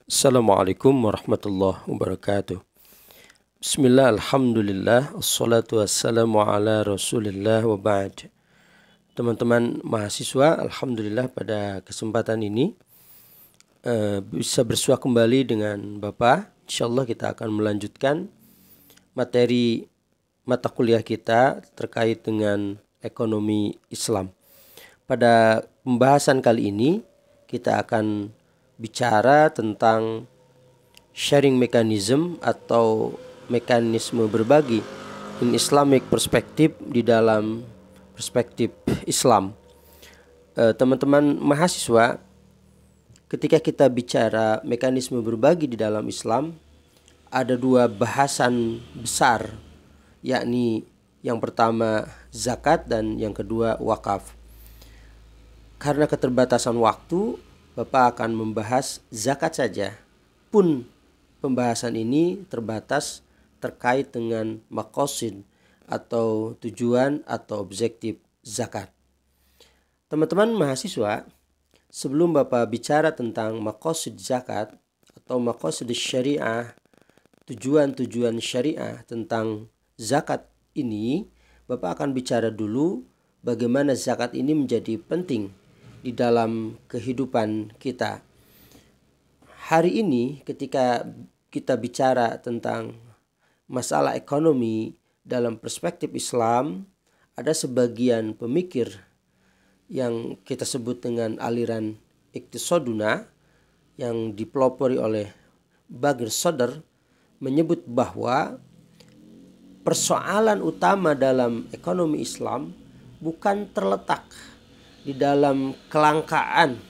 Assalamualaikum warahmatullahi wabarakatuh. Bismillah, alhamdulillah, assalatu wassalamu ala rasulillah wa ba'd. Teman-teman mahasiswa, alhamdulillah pada kesempatan ini bisa bersua kembali dengan Bapak. Insyaallah kita akan melanjutkan materi mata kuliah kita terkait dengan ekonomi Islam. Pada pembahasan kali ini kita akan bicara tentang sharing mechanism atau mekanisme berbagi in Islamic perspective, di dalam perspektif Islam. Teman-teman mahasiswa, ketika kita bicara mekanisme berbagi di dalam Islam, ada dua bahasan besar, yakni yang pertama zakat dan yang kedua wakaf. Karena keterbatasan waktu, Bapak akan membahas zakat saja. Pun pembahasan ini terbatas terkait dengan maqasid atau tujuan atau objektif zakat. Teman-teman mahasiswa, sebelum Bapak bicara tentang maqasid zakat atau maqasid syariah, tujuan-tujuan syariah tentang zakat ini, Bapak akan bicara dulu bagaimana zakat ini menjadi penting di dalam kehidupan kita. Hari ini ketika kita bicara tentang masalah ekonomi dalam perspektif Islam, ada sebagian pemikir yang kita sebut dengan aliran Iqtisaduna yang dipelopori oleh Bagir Sadr menyebut bahwa persoalan utama dalam ekonomi Islam bukan terletak di dalam kelangkaan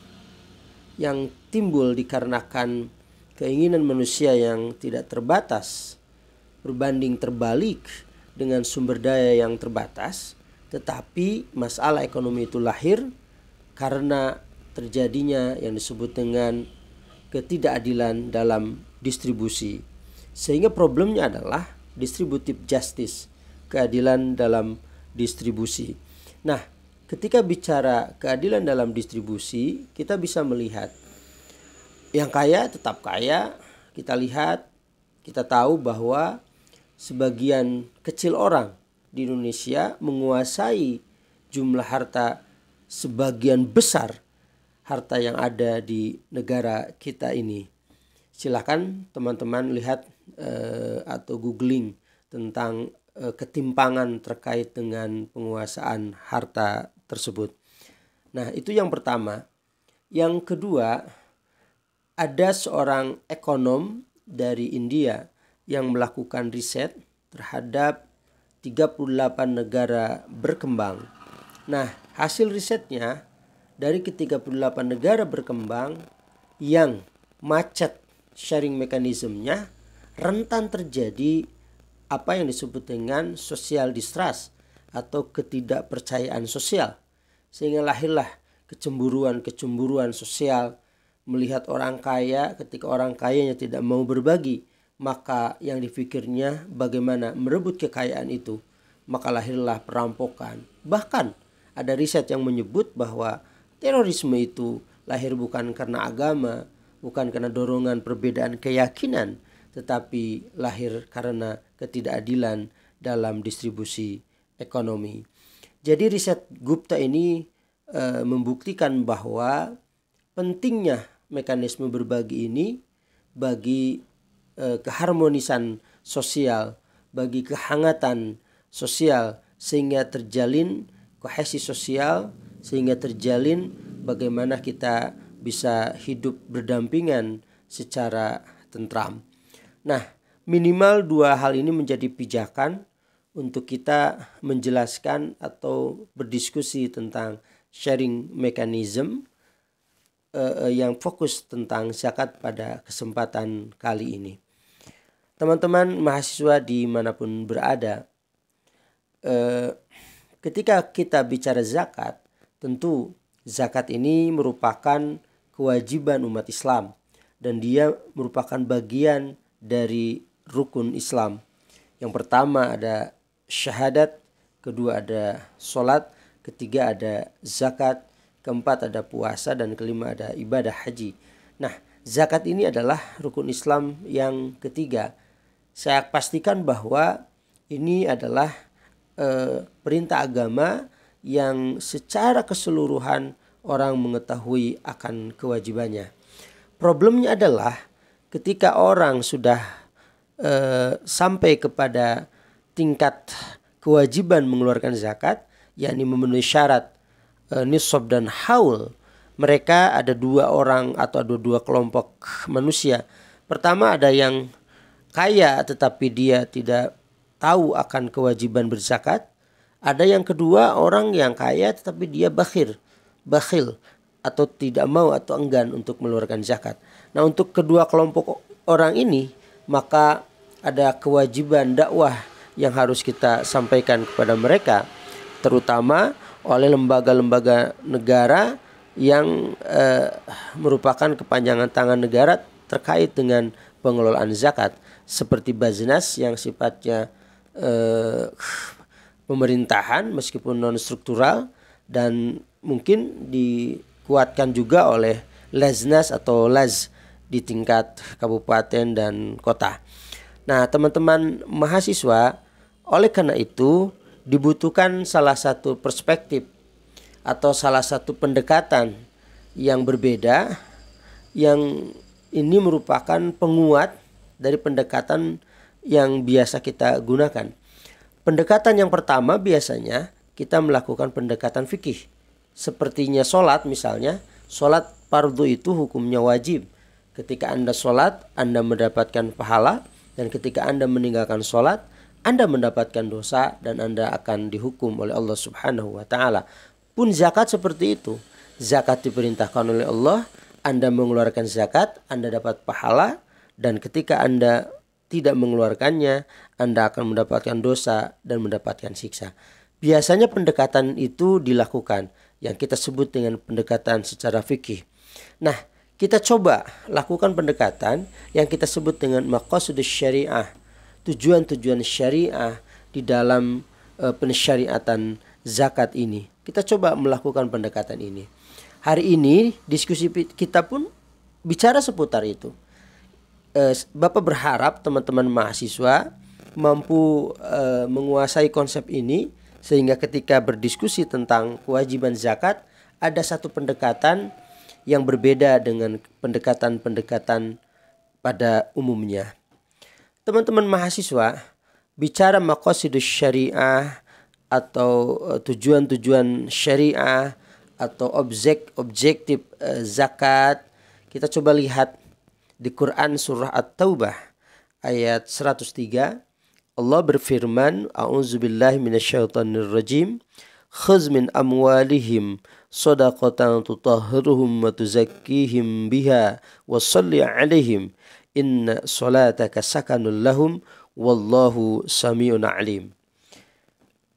yang timbul dikarenakan keinginan manusia yang tidak terbatas berbanding terbalik dengan sumber daya yang terbatas, tetapi masalah ekonomi itu lahir karena terjadinya yang disebut dengan ketidakadilan dalam distribusi. Sehingga problemnya adalah distributive justice, keadilan dalam distribusi. Nah, ketika bicara keadilan dalam distribusi, kita bisa melihat yang kaya tetap kaya. Kita lihat, kita tahu bahwa sebagian kecil orang di Indonesia menguasai jumlah harta sebagian besar harta yang ada di negara kita ini. Silakan teman-teman lihat atau googling tentang ketimpangan terkait dengan penguasaan harta tersebut. Nah, itu yang pertama. Yang kedua, ada seorang ekonom dari India yang melakukan riset terhadap 38 negara berkembang. Nah, hasil risetnya dari ke-38 negara berkembang yang macet sharing mekanismenya, rentan terjadi apa yang disebut dengan social distrust atau ketidakpercayaan sosial, sehingga lahirlah kecemburuan sosial melihat orang kaya. Ketika orang kayanya tidak mau berbagi, maka yang dipikirnya bagaimana merebut kekayaan itu, maka lahirlah perampokan. Bahkan ada riset yang menyebut bahwa terorisme itu lahir bukan karena agama, bukan karena dorongan perbedaan keyakinan, tetapi lahir karena ketidakadilan dalam distribusi ekonomi. Jadi riset Gupta ini membuktikan bahwa pentingnya mekanisme berbagi ini bagi keharmonisan sosial, bagi kehangatan sosial, sehingga terjalin kohesi sosial, sehingga terjalin bagaimana kita bisa hidup berdampingan secara tentram. Nah, minimal dua hal ini menjadi pijakan untuk kita menjelaskan atau berdiskusi tentang sharing mechanism yang fokus tentang zakat pada kesempatan kali ini. Teman-teman mahasiswa dimanapun berada, ketika kita bicara zakat, tentu zakat ini merupakan kewajiban umat Islam dan dia merupakan bagian dari rukun Islam. Yang pertama ada syahadat, kedua ada sholat, ketiga ada zakat, keempat ada puasa, dan kelima ada ibadah haji. Nah, zakat ini adalah rukun Islam yang ketiga. Saya pastikan bahwa ini adalah perintah agama yang secara keseluruhan orang mengetahui akan kewajibannya. Problemnya adalah ketika orang sudah sampai kepada tingkat kewajiban mengeluarkan zakat, yakni memenuhi syarat nisab dan haul, mereka ada dua orang atau ada dua kelompok manusia. Pertama, ada yang kaya tetapi dia tidak tahu akan kewajiban berzakat. Ada yang kedua, orang yang kaya tetapi dia bakhil atau tidak mau atau enggan untuk mengeluarkan zakat. Nah, untuk kedua kelompok orang ini maka ada kewajiban dakwah yang harus kita sampaikan kepada mereka, terutama oleh lembaga-lembaga negara yang merupakan kepanjangan tangan negara terkait dengan pengelolaan zakat, seperti Baznas yang sifatnya pemerintahan meskipun non struktural, dan mungkin dikuatkan juga oleh Laznas atau Laz di tingkat kabupaten dan kota. Nah, teman-teman mahasiswa, oleh karena itu dibutuhkan salah satu perspektif atau salah satu pendekatan yang berbeda, yang ini merupakan penguat dari pendekatan yang biasa kita gunakan. Pendekatan yang pertama biasanya kita melakukan pendekatan fikih. Sepertinya sholat misalnya, sholat fardu itu hukumnya wajib. Ketika Anda sholat, Anda mendapatkan pahala, dan ketika Anda meninggalkan sholat, Anda mendapatkan dosa dan Anda akan dihukum oleh Allah Subhanahu wa Ta'ala. Pun zakat seperti itu. Zakat diperintahkan oleh Allah, Anda mengeluarkan zakat, Anda dapat pahala, dan ketika Anda tidak mengeluarkannya, Anda akan mendapatkan dosa dan mendapatkan siksa. Biasanya pendekatan itu dilakukan, yang kita sebut dengan pendekatan secara fikih. Nah, kita coba lakukan pendekatan yang kita sebut dengan maqasidus syariah, tujuan-tujuan syariah di dalam pensyariatan zakat ini. Kita coba melakukan pendekatan ini. Hari ini diskusi kita pun bicara seputar itu. Bapak berharap teman-teman mahasiswa mampu menguasai konsep ini, sehingga ketika berdiskusi tentang kewajiban zakat ada satu pendekatan yang berbeda dengan pendekatan-pendekatan pada umumnya. Teman-teman mahasiswa, bicara maqasidus syariah atau tujuan-tujuan syariah atau objektif zakat, kita coba lihat di Quran surah At-Taubah ayat 103. Allah berfirman, a'udzubillahi minasyaitonirrajim, khudz min amwalihim shadaqatan tutahhiruhum wa tuzakkihim biha wa shalli 'alaihim inna salataka sakanul lahum wallahu samiun alim.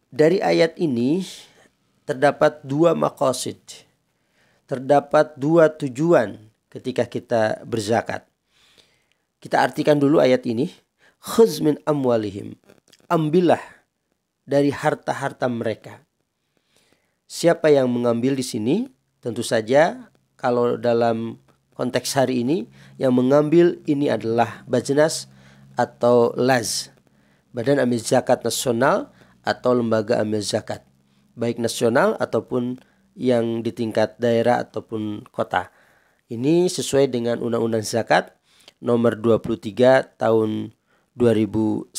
Dari ayat ini terdapat dua maqasid, terdapat dua tujuan ketika kita berzakat. Kita artikan dulu ayat ini. Khudz min amwalihim, ambillah dari harta-harta mereka. Siapa yang mengambil di sini? Tentu saja kalau dalam konteks hari ini yang mengambil ini adalah Baznas atau Laz, Badan Amil Zakat Nasional atau lembaga amil zakat, baik nasional ataupun yang di tingkat daerah ataupun kota. Ini sesuai dengan Undang-Undang Zakat nomor 23 tahun 2011.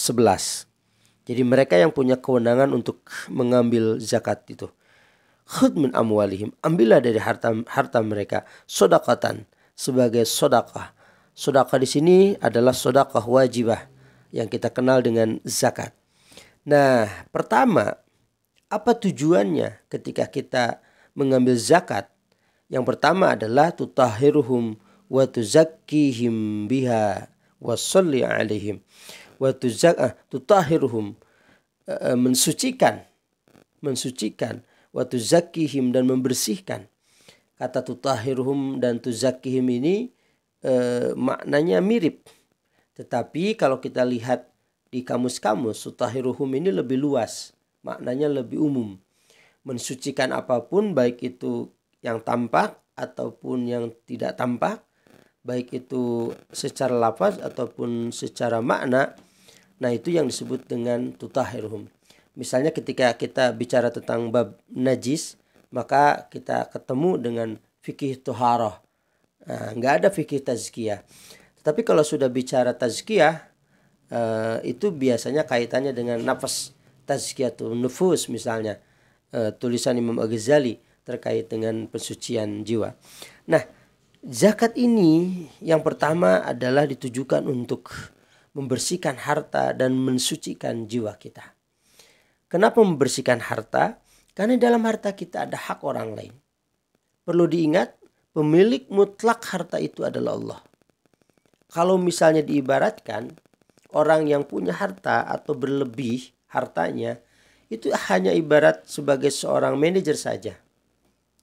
Jadi mereka yang punya kewenangan untuk mengambil zakat itu. Khudz min amwalihim, ambillah dari harta mereka shadaqatan, sebagai sedekah. Sedekah di sini adalah sedekah wajibah yang kita kenal dengan zakat. Nah, pertama, apa tujuannya ketika kita mengambil zakat? Yang pertama adalah tutahhiruhum wa tuzakkihim biha wa shalli 'alaihim. Wa tutahhiruhum, mensucikan, wa tuzakkihim, dan membersihkan. Kata tutahhiruhum dan tuzakkihim ini maknanya mirip, tetapi kalau kita lihat di kamus-kamus, tutahhiruhum ini lebih luas, maknanya lebih umum. Mensucikan apapun, baik itu yang tampak ataupun yang tidak tampak, baik itu secara lafaz ataupun secara makna, nah itu yang disebut dengan tutahhiruhum. Misalnya ketika kita bicara tentang bab najis, maka kita ketemu dengan fikih toharoh. Nah, nggak ada fikih tazkiyah. Tetapi kalau sudah bicara tazkiyah, itu biasanya kaitannya dengan nafas, tazkiyatun nufus misalnya, tulisan Imam Al-Ghazali terkait dengan pensucian jiwa. Nah, zakat ini yang pertama adalah ditujukan untuk membersihkan harta dan mensucikan jiwa kita. Kenapa membersihkan harta? Karena dalam harta kita ada hak orang lain. Perlu diingat, pemilik mutlak harta itu adalah Allah. Kalau misalnya diibaratkan, orang yang punya harta atau berlebih hartanya, itu hanya ibarat sebagai seorang manajer saja.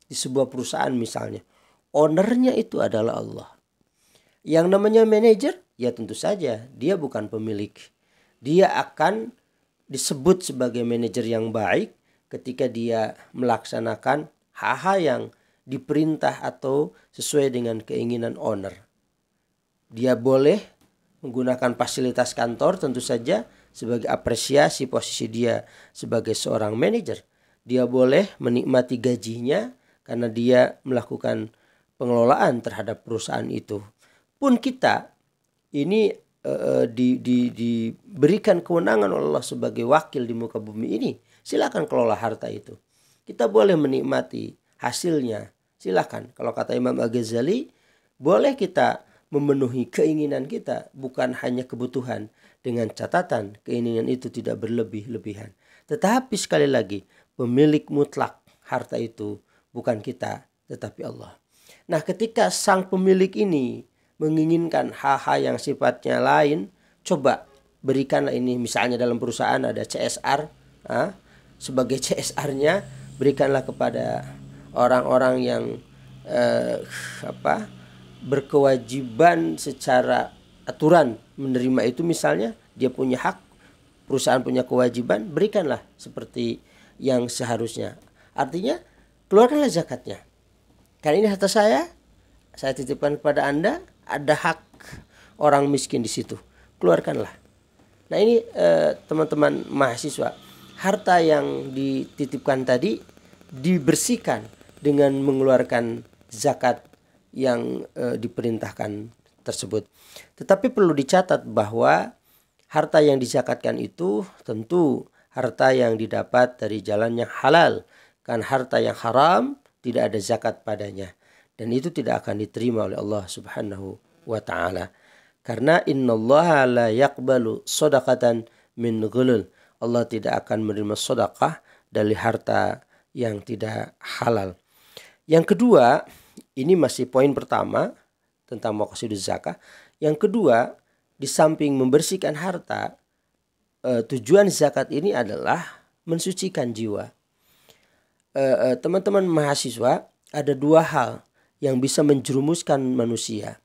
Di sebuah perusahaan misalnya, ownernya itu adalah Allah. Yang namanya manajer, ya tentu saja dia bukan pemilik. Dia akan disebut sebagai manajer yang baik ketika dia melaksanakan hal-hal yang diperintah atau sesuai dengan keinginan owner. Dia boleh menggunakan fasilitas kantor tentu saja sebagai apresiasi posisi dia sebagai seorang manajer. Dia boleh menikmati gajinya karena dia melakukan pengelolaan terhadap perusahaan itu. Pun kita ini diberikan kewenangan oleh Allah sebagai wakil di muka bumi ini. Silakan kelola harta itu. Kita boleh menikmati hasilnya. Silakan. Kalau kata Imam Al-Ghazali, boleh kita memenuhi keinginan kita, bukan hanya kebutuhan, dengan catatan keinginan itu tidak berlebih-lebihan. Tetapi sekali lagi, pemilik mutlak harta itu bukan kita, tetapi Allah. Nah, ketika sang pemilik ini menginginkan hal-hal yang sifatnya lain, coba berikanlah ini. Misalnya dalam perusahaan ada CSR, sebagai CSR-nya berikanlah kepada orang-orang yang berkewajiban secara aturan menerima itu. Misalnya dia punya hak, perusahaan punya kewajiban, berikanlah seperti yang seharusnya. Artinya keluarkanlah zakatnya. Karena ini harta saya titipkan kepada Anda, ada hak orang miskin di situ, keluarkanlah. Nah ini teman-teman mahasiswa, harta yang dititipkan tadi dibersihkan dengan mengeluarkan zakat yang diperintahkan tersebut. Tetapi perlu dicatat bahwa harta yang dizakatkan itu tentu harta yang didapat dari jalan yang halal. Kan harta yang haram tidak ada zakat padanya. Dan itu tidak akan diterima oleh Allah Subhanahu wa ta'ala. Karena innallaha la yaqbalu shadaqatan min ghulul. Allah tidak akan menerima sedekah dari harta yang tidak halal. Yang kedua, ini masih poin pertama tentang maqasiduz zakah. Yang kedua, di samping membersihkan harta, tujuan zakat ini adalah mensucikan jiwa. Teman-teman mahasiswa, ada dua hal yang bisa menjerumuskan manusia.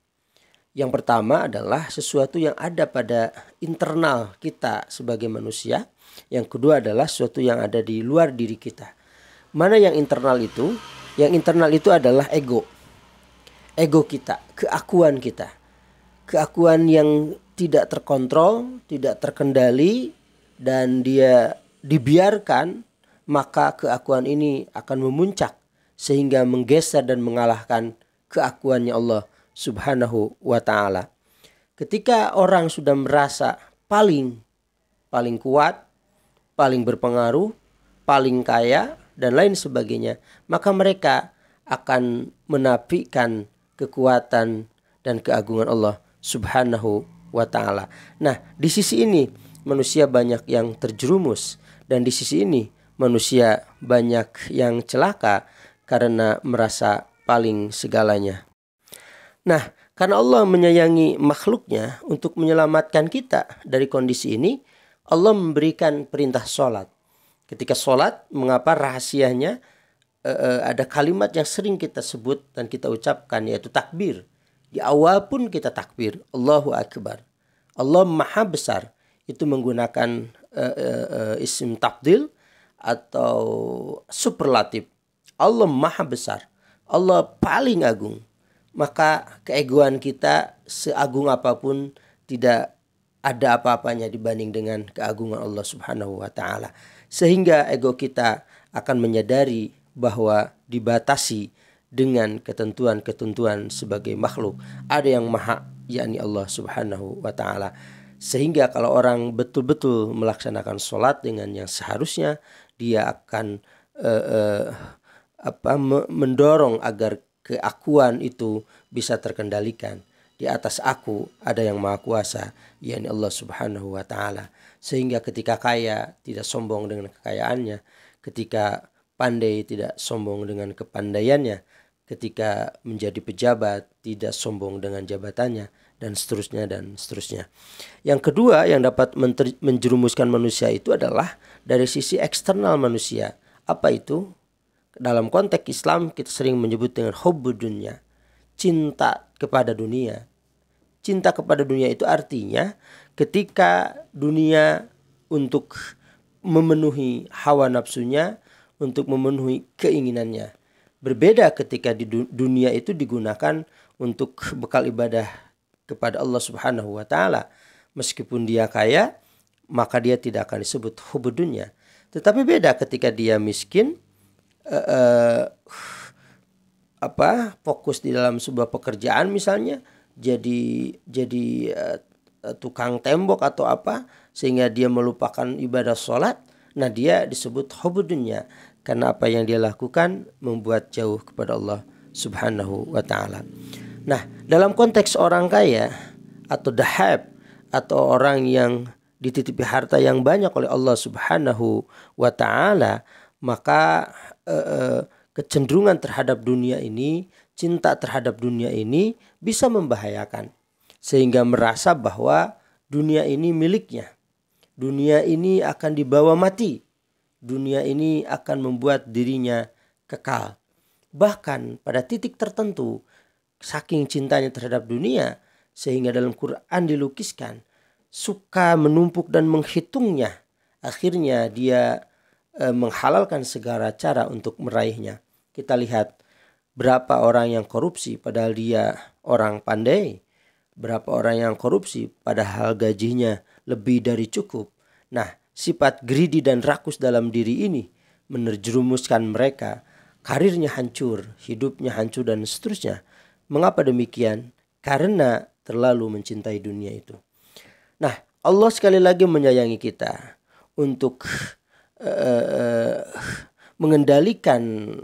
Yang pertama adalah sesuatu yang ada pada internal kita sebagai manusia. Yang kedua adalah sesuatu yang ada di luar diri kita. Mana yang internal itu? Yang internal itu adalah ego. Ego kita, keakuan kita. Keakuan yang tidak terkontrol, tidak terkendali, dan dia dibiarkan, maka keakuan ini akan memuncak sehingga menggeser dan mengalahkan keakuannya Allah Subhanahu wa ta'ala. Ketika orang sudah merasa paling kuat, paling berpengaruh, paling kaya, dan lain sebagainya, maka mereka akan menafikan kekuatan dan keagungan Allah Subhanahu wa ta'ala. Nah, di sisi ini manusia banyak yang terjerumus, dan di sisi ini manusia banyak yang celaka karena merasa paling segalanya. Nah, karena Allah menyayangi makhluknya untuk menyelamatkan kita dari kondisi ini, Allah memberikan perintah sholat. Ketika sholat, mengapa rahasianya? Ada kalimat yang sering kita sebut dan kita ucapkan, yaitu takbir. Di awal pun kita takbir, Allahu Akbar. Allah maha besar. Itu menggunakan isim tafdil atau superlatif. Allah maha besar. Allah paling agung. maka keegoan kita seagung apapun tidak ada apa-apanya dibanding dengan keagungan Allah Subhanahu wa taala. Sehingga ego kita akan menyadari bahwa dibatasi dengan ketentuan-ketentuan sebagai makhluk. Ada yang maha, yakni Allah Subhanahu wa taala. Sehingga kalau orang betul-betul melaksanakan sholat dengan yang seharusnya, dia akan mendorong agar keakuan itu bisa terkendalikan. Di atas aku ada yang maha kuasa, yakni Allah Subhanahu wa taala. Sehingga ketika kaya tidak sombong dengan kekayaannya, ketika pandai tidak sombong dengan kepandaiannya, ketika menjadi pejabat tidak sombong dengan jabatannya, dan seterusnya dan seterusnya. Yang kedua yang dapat menjerumuskan manusia itu adalah dari sisi eksternal manusia. Apa itu? Dalam konteks Islam kita sering menyebut dengan hubbud dunya, cinta kepada dunia. Cinta kepada dunia itu artinya ketika dunia untuk memenuhi hawa nafsunya, untuk memenuhi keinginannya. Berbeda ketika di dunia itu digunakan untuk bekal ibadah kepada Allah Subhanahu wa taala. Meskipun dia kaya, maka dia tidak akan disebut hubbud dunya. Tetapi beda ketika dia miskin, fokus di dalam sebuah pekerjaan misalnya, jadi tukang tembok atau apa, sehingga dia melupakan ibadah sholat. Nah, dia disebut hubbud dunya karena apa yang dia lakukan membuat jauh kepada Allah Subhanahu wa taala. Nah, dalam konteks orang kaya atau dahab atau orang yang dititipi harta yang banyak oleh Allah Subhanahu wa taala, maka kecenderungan terhadap dunia ini, cinta terhadap dunia ini bisa membahayakan, sehingga merasa bahwa dunia ini miliknya. Dunia ini akan dibawa mati. Dunia ini akan membuat dirinya kekal. Bahkan pada titik tertentu, saking cintanya terhadap dunia, sehingga dalam Quran dilukiskan suka menumpuk dan menghitungnya. Akhirnya dia menghalalkan segala cara untuk meraihnya. Kita lihat berapa orang yang korupsi padahal dia orang pandai. Berapa orang yang korupsi padahal gajinya lebih dari cukup. Nah, sifat greedy dan rakus dalam diri ini menerjerumuskan mereka. Karirnya hancur, hidupnya hancur dan seterusnya. Mengapa demikian? Karena terlalu mencintai dunia itu. Nah, Allah sekali lagi menyayangi kita untuk mengendalikan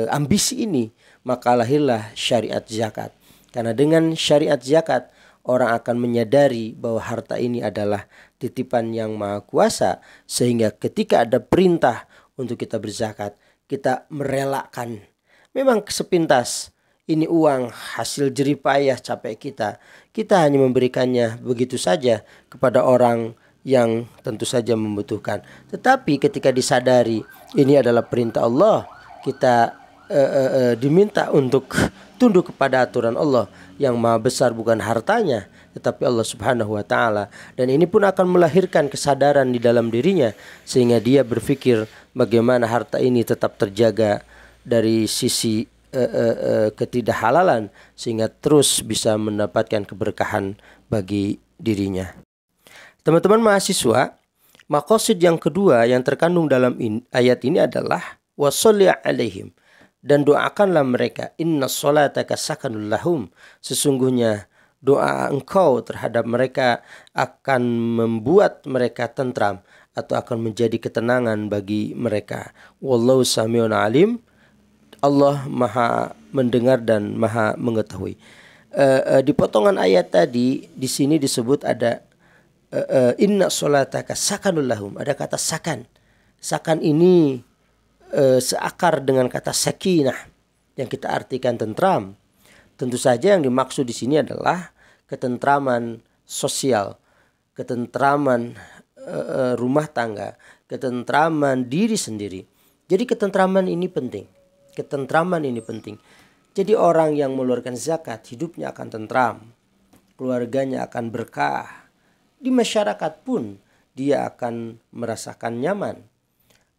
ambisi ini, maka lahirlah syariat zakat. Karena dengan syariat zakat orang akan menyadari bahwa harta ini adalah titipan yang maha kuasa, sehingga ketika ada perintah untuk kita berzakat, kita merelakan. Memang sepintas ini uang hasil jeripayah capek kita. Kita hanya memberikannya begitu saja kepada orang yang tentu saja membutuhkan. Tetapi ketika disadari ini adalah perintah Allah, kita diminta untuk tunduk kepada aturan Allah yang maha besar, bukan hartanya tetapi Allah Subhanahu wa taala. Dan ini pun akan melahirkan kesadaran di dalam dirinya, sehingga dia berpikir bagaimana harta ini tetap terjaga dari sisi ketidakhalalan, sehingga terus bisa mendapatkan keberkahan bagi dirinya. Teman-teman mahasiswa, maqasid yang kedua yang terkandung dalam ayat ini adalah washolli alaihim, dan doakanlah mereka, inna sholataka sakanul lahum, sesungguhnya doa engkau terhadap mereka akan membuat mereka tentram atau akan menjadi ketenangan bagi mereka. Wallahu sami'un alim, Allah maha mendengar dan maha mengetahui. Di potongan ayat tadi di sini disebut ada inna sholataka sakanul lahum, ada kata sakan. Sakan ini seakar dengan kata sakinah yang kita artikan tentram. Tentu saja yang dimaksud di sini adalah ketentraman sosial, ketentraman rumah tangga, ketentraman diri sendiri. Jadi ketentraman ini penting. Ketentraman ini penting. Jadi orang yang mengeluarkan zakat hidupnya akan tentram, keluarganya akan berkah, di masyarakat pun dia akan merasakan nyaman.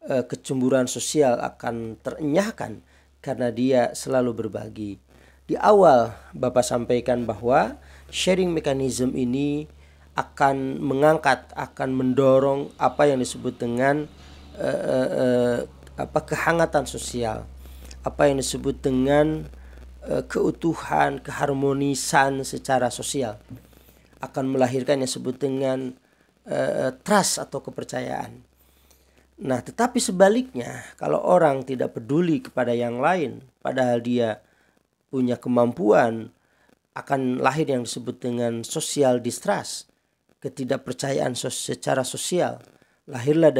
Kecemburuan sosial akan terenyahkan karena dia selalu berbagi. Di awal Bapak sampaikan bahwa sharing mechanism ini akan mengangkat, akan mendorong apa yang disebut dengan kehangatan sosial, apa yang disebut dengan keutuhan, keharmonisan secara sosial, akan melahirkan yang disebut dengan trust atau kepercayaan. Nah, tetapi sebaliknya, kalau orang tidak peduli kepada yang lain, padahal dia punya kemampuan, akan lahir yang disebut dengan social distrust, ketidakpercayaan secara sosial. Lahirlah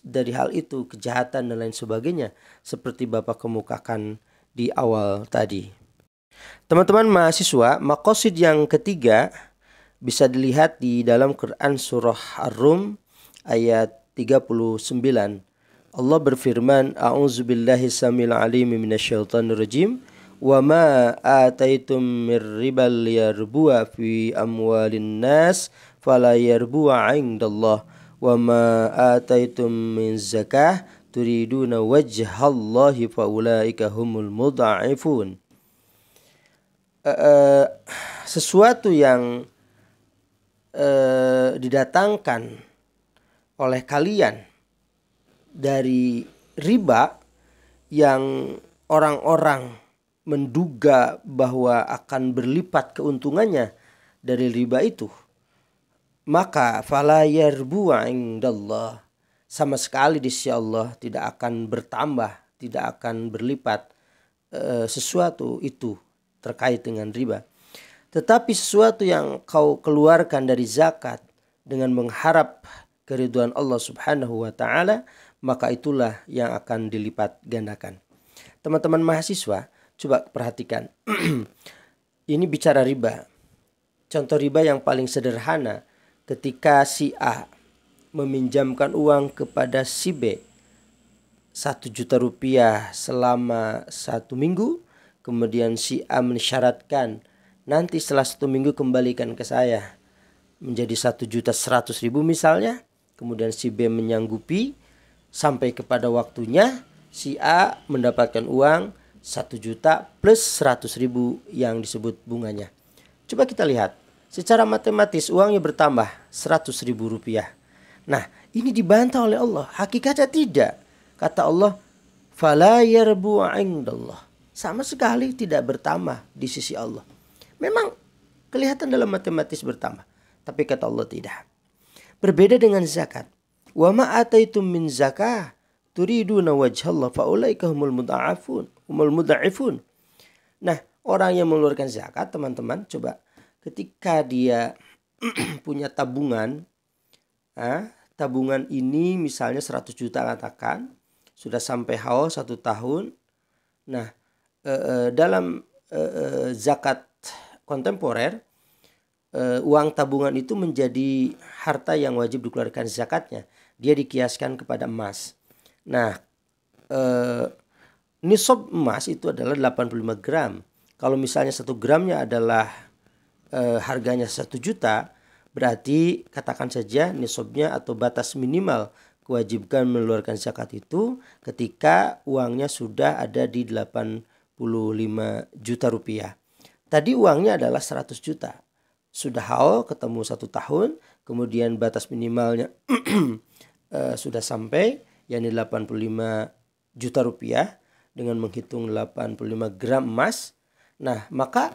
dari hal itu kejahatan dan lain sebagainya, seperti Bapak kemukakan di awal tadi. Teman-teman mahasiswa, maqasid yang ketiga bisa dilihat di dalam Quran surah Ar-Rum ayat 39. Allah berfirman, A'udzubillahi samil alim minasyaitonir rajim, wa ma ataitum mir ribal yarbu'a fi amwalin nas fala yarbu'a 'indallah wa ma ataitum min zakah turiduna wajhallahi faulaika humul mudha'ifun. Sesuatu yang didatangkan oleh kalian dari riba yang orang-orang menduga bahwa akan berlipat keuntungannya dari riba itu, maka fala yarbu indallah, sama sekali di sisi Allah tidak akan bertambah, tidak akan berlipat sesuatu itu terkait dengan riba. Tetapi sesuatu yang kau keluarkan dari zakat dengan mengharap keridhaan Allah Subhanahu wa taala, maka itulah yang akan dilipat gandakan. Teman-teman mahasiswa, coba perhatikan. Ini bicara riba. Contoh riba yang paling sederhana, ketika si A meminjamkan uang kepada si B 1 juta rupiah selama 1 minggu, kemudian si A mensyaratkan, nanti setelah 1 minggu kembalikan ke saya menjadi 1.100.000 misalnya. Kemudian si B menyanggupi, sampai kepada waktunya si A mendapatkan uang 1 juta plus 100.000 yang disebut bunganya. Coba kita lihat, secara matematis uangnya bertambah 100.000 rupiah. Nah, ini dibantah oleh Allah. Hakikatnya tidak. Kata Allah, fala yarbu indallah. Sama sekali tidak bertambah di sisi Allah. Memang kelihatan dalam matematis bertambah, tapi kata Allah tidak. Berbeda dengan zakat. Wa ma ataitum min zakah turiduna wajhallah faulaika humul mudha'ifun. Nah, orang yang mengeluarkan zakat, teman-teman, coba ketika dia punya tabungan, tabungan ini misalnya 100 juta katakan, sudah sampai haul 1 tahun. Nah, dalam zakat kontemporer, uang tabungan itu menjadi harta yang wajib dikeluarkan zakatnya. Dia dikiaskan kepada emas. Nah, nisab emas itu adalah 85 gram. Kalau misalnya 1 gramnya adalah harganya 1 juta, berarti katakan saja nisabnya atau batas minimal kewajiban mengeluarkan zakat itu ketika uangnya sudah ada di 85 juta rupiah. Tadi uangnya adalah 100 juta. Sudah haul, ketemu 1 tahun, kemudian batas minimalnya sudah sampai, yakni 85 juta rupiah dengan menghitung 85 gram emas. Nah, maka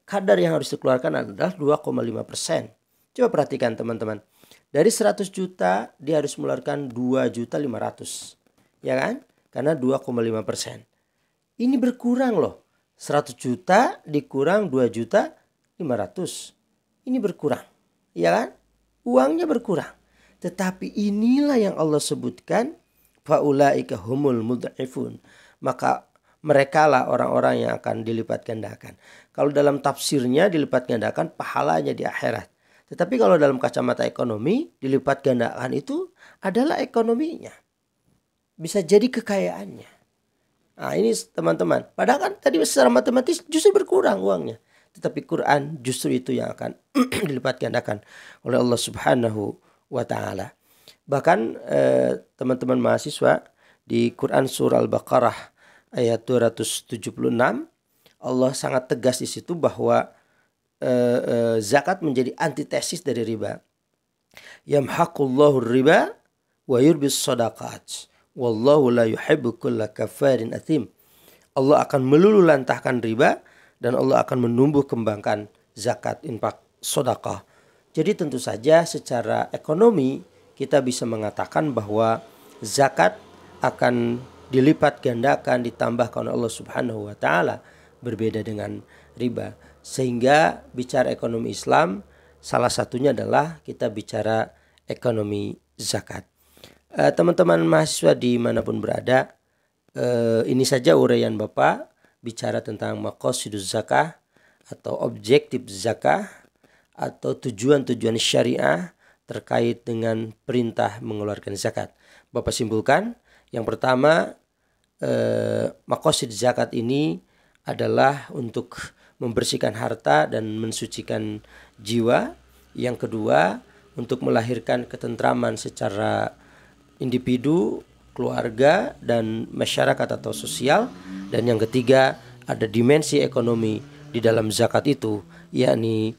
kadar yang harus dikeluarkan adalah 2,5%. Coba perhatikan teman-teman. Dari 100 juta dia harus mengeluarkan 2.500.000. Ya kan? Karena 2,5%. Ini berkurang loh. 100 juta dikurang 2.500.000. Ini berkurang. Ya kan? Uangnya berkurang. Tetapi inilah yang Allah sebutkan, faulaika humul mudha'ifun. Maka merekalah orang-orang yang akan dilipat gandakan. Kalau dalam tafsirnya dilipat gandakan pahalanya di akhirat. Tetapi kalau dalam kacamata ekonomi, dilipat gandakan itu adalah ekonominya. Bisa jadi kekayaannya. Nah, ini teman-teman. Padahal kan tadi secara matematis justru berkurang uangnya. Tetapi Quran justru itu yang akan dilipat gandakan oleh Allah Subhanahu wa ta'ala. Bahkan teman-teman mahasiswa, di Quran surah Al-Baqarah ayat 276, Allah sangat tegas di situ bahwa zakat menjadi antitesis dari riba. Yamhaqullahu riba wa yurbis shadaqat. Wallahu la yuhibbu kulla kafarin athim. Allah akan melululantahkan riba dan Allah akan menumbuh kembangkan zakat, infak, sedekah. Jadi tentu saja secara ekonomi kita bisa mengatakan bahwa zakat akan dilipat gandakan, ditambahkan oleh Allah Subhanahu wa taala, berbeda dengan riba. Sehingga bicara ekonomi Islam salah satunya adalah kita bicara ekonomi zakat. Teman-teman mahasiswa dimanapun berada, ini saja uraian Bapak bicara tentang maqasiduz zakah atau objektif zakah atau tujuan-tujuan syariah terkait dengan perintah mengeluarkan zakat. Bapak simpulkan, yang pertama, maqasid zakat ini adalah untuk membersihkan harta dan mensucikan jiwa. Yang kedua, untuk melahirkan ketentraman secara individu, keluarga, dan masyarakat atau sosial. Dan yang ketiga, ada dimensi ekonomi di dalam zakat itu, yakni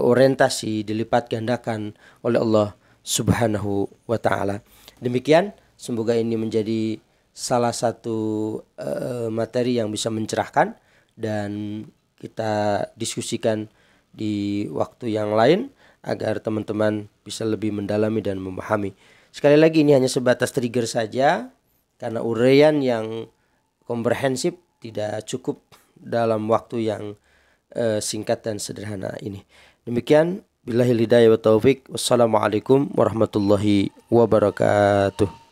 orientasi dilipat gandakan oleh Allah Subhanahu wa taala. Demikian, semoga ini menjadi salah satu materi yang bisa mencerahkan dan kita diskusikan di waktu yang lain agar teman-teman bisa lebih mendalami dan memahami. Sekali lagi, ini hanya sebatas trigger saja karena uraian yang komprehensif tidak cukup dalam waktu yang singkat dan sederhana ini. Demikian, billahil hidayah wa taufik. Wassalamualaikum warahmatullahi wabarakatuh.